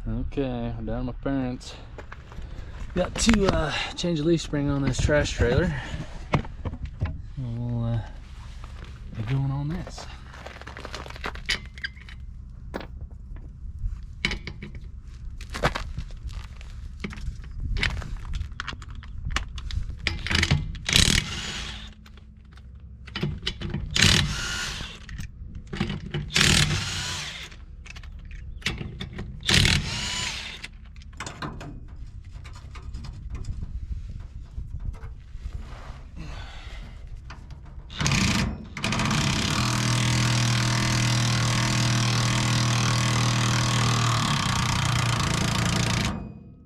Okay, I'm down at my parents'. Got to change a leaf spring on this trash trailer. We'll be going on this.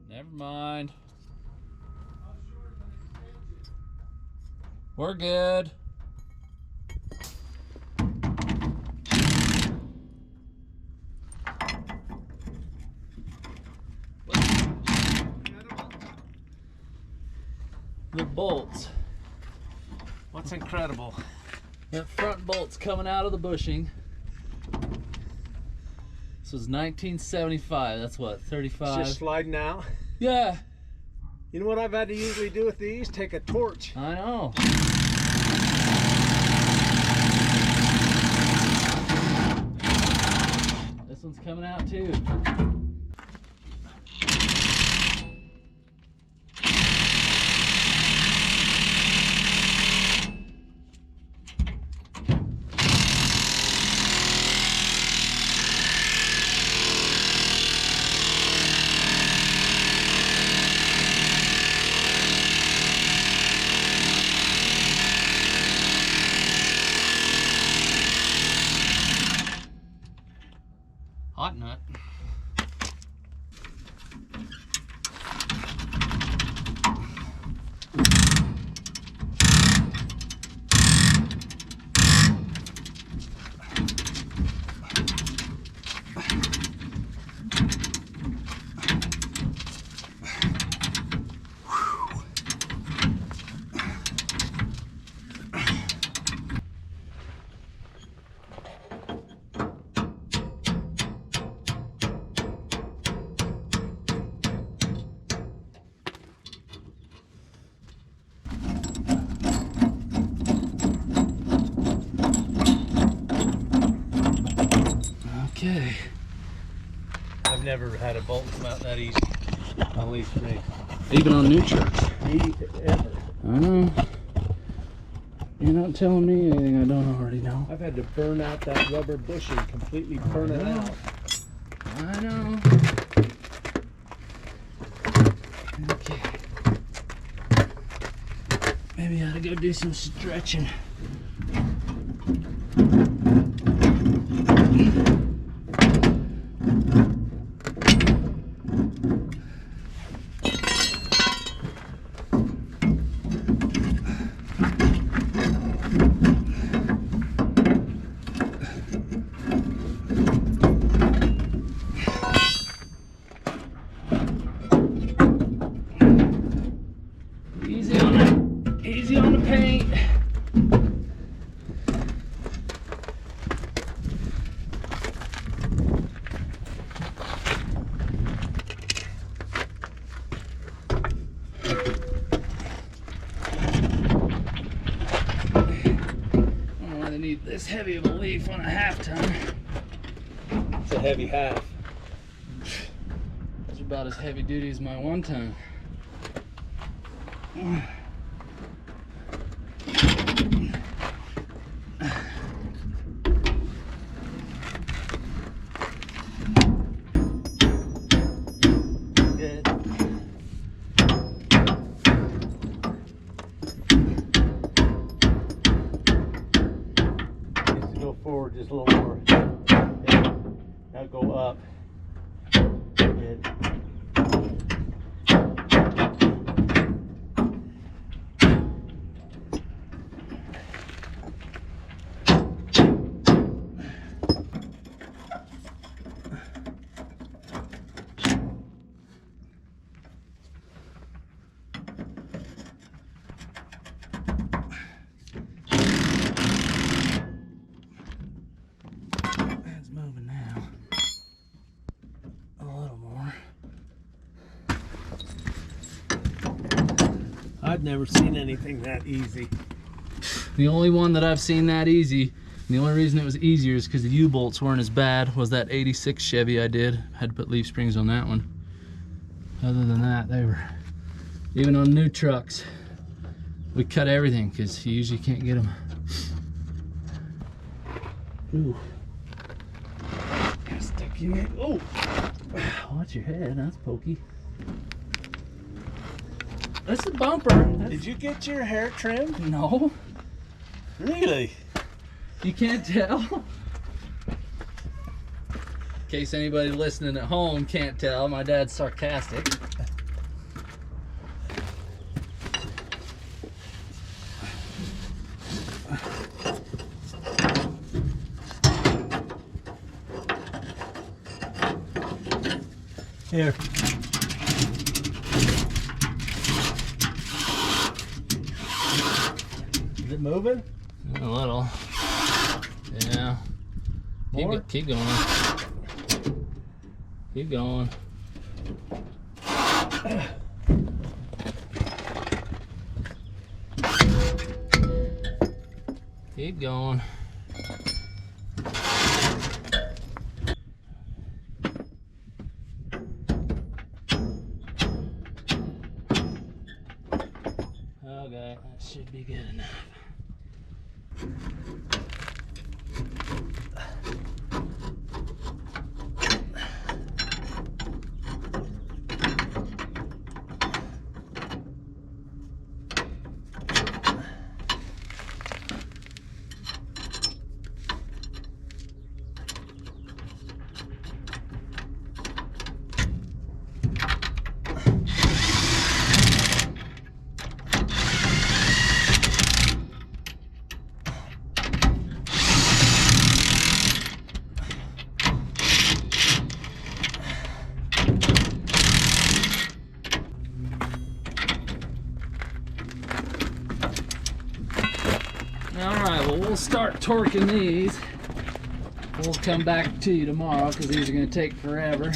Never mind. We're good. The bolts. What's incredible? That front bolt's coming out of the bushing. This was 1975. That's what, 35? It's just sliding out. Yeah. You know what I've had to usually do with these? Take a torch. I know. This one's coming out too. Hot nut. Okay. I've never had a bolt come out that easy on leaf spring. Even on new trucks. Ever. I know. You're not telling me anything I don't already know. I've had to burn out that rubber bushing, completely burn it out. I know. Okay. Maybe I ought to go do some stretching. Easy on the paint. I don't really need this heavy of a leaf on a half ton. It's a heavy half. It's about as heavy duty as my 1 ton. Good. Needs to go forward just a little more. Yeah. Now go up. Good. I've never seen anything that easy. The only one that I've seen that easy, and the only reason it was easier is because the U-bolts weren't as bad, was that 86 Chevy I did. Had to put leaf springs on that one. Other than that, they were, even on new trucks, we cut everything because you usually can't get them. Ooh. Stick you in. Oh! Watch your head, that's pokey. That's a bumper. Did you get your hair trimmed? No. Really? You can't tell? In case anybody listening at home can't tell, my dad's sarcastic. Here. Is it moving? A little. Yeah. More? Keep going. Keep going. Keep going. Okay, that should be good enough. Alright, well, we'll start torquing these. We'll come back to you tomorrow because these are going to take forever.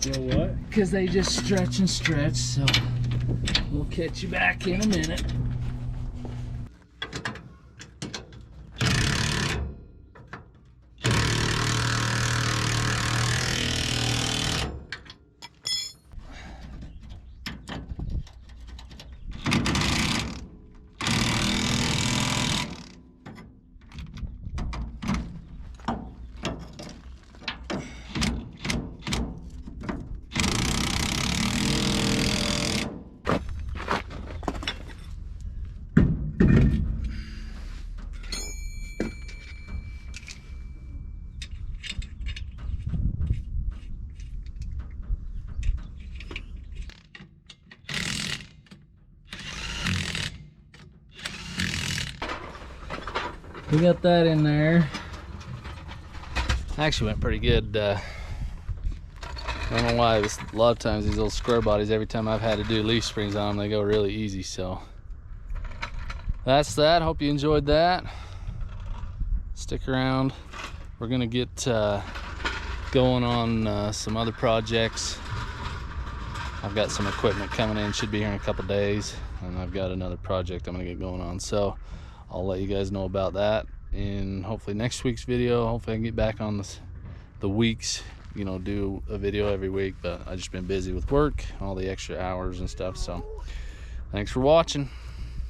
You know what? Because they just stretch and stretch, so we'll catch you back in a minute. We got that in there. Actually went pretty good. I don't know why. A lot of times these little square bodies, every time I've had to do leaf springs on them, they go really easy. So that's that. Hope you enjoyed that. Stick around. We're gonna get going on some other projects. I've got some equipment coming in, should be here in a couple days, and I've got another project I'm gonna get going on. So I'll let you guys know about that in hopefully next week's video. Hopefully I can get back on the weeks, you know, do a video every week, but I've just been busy with work, all the extra hours and stuff. So thanks for watching.